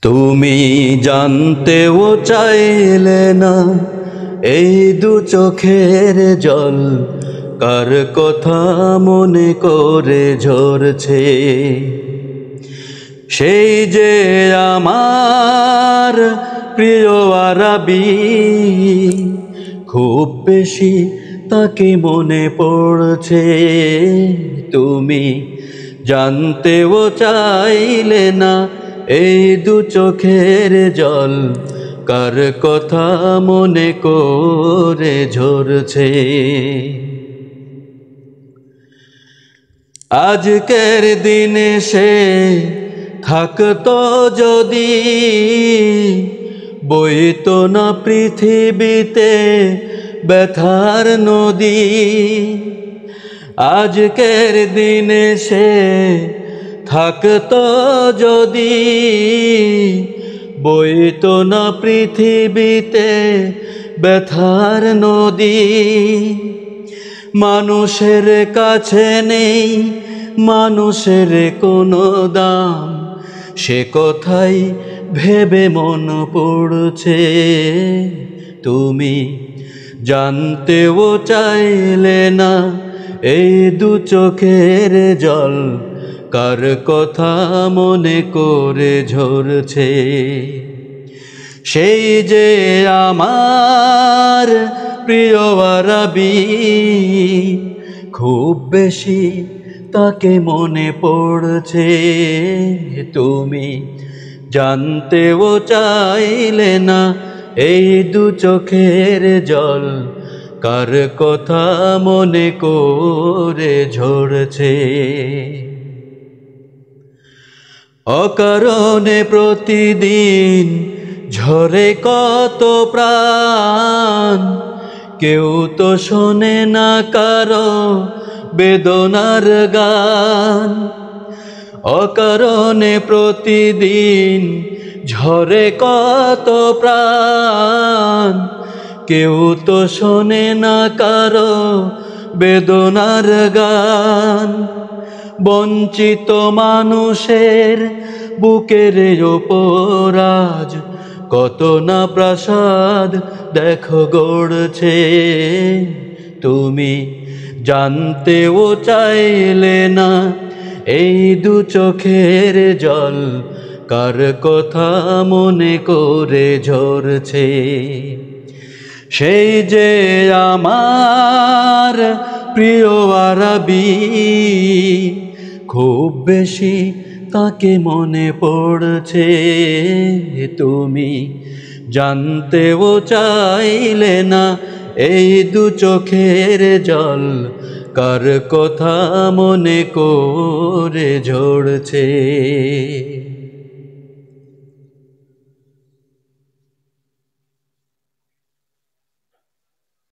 তুমি জানতেও চাইলে না এই দু চোখের জল কার কথা মনে করে ঝরছে। সেই যে আমার প্রিয় আরবি, খুব বেশি তাকে মনে পড়ছে। তুমি জানতেও চাইলে না এই দু চোখের জল কার কথা মনে করে ঝরছে। আজকের দিনে সে থাকতো যদি, বইতো না পৃথিবীতে ব্যথার নদী। আজকের দিনে সে থাকতো যদি, বইতো না পৃথিবীতে ব্যথার নদী। মানুষের কাছে নেই মানুষের কোনো দাম, সে কথাই ভেবে মন পড়ছে। তুমি জানতেও চাইলে না এই দু চোখের জল কার কথা মনে করে ঝরছে। সেই যে আমার প্রিয় আরবি, খুব বেশি তাকে মনে পড়ছে। তুমি জানতেও চাইলে না এই দু চোখের জল কার কথা মনে করে ঝরছে। অকারণে প্রতিদিন ঝরে কত প্রাণ, কেউ তো শোনে না কারো বেদনার গান। অকারণে প্রতিদিন ঝরে কত প্রাণ, কেউ তো শোনে না কারো বেদনার গান। বঞ্চিত মানুষের বুকের ওপর আজ কত না প্রাসাদ দেখো গড়ছে। তুমি জানতেও চাইলে না এই দু চোখের জল কার কথা মনে করে ঝরছে। সেই যে আমার প্রিয় আরবি, খুব বেশি তাকে মনে পড়ছে। তুমি জানতেও চাইলে না এই দু চোখের জল কার কথা মনে করে ঝরছে।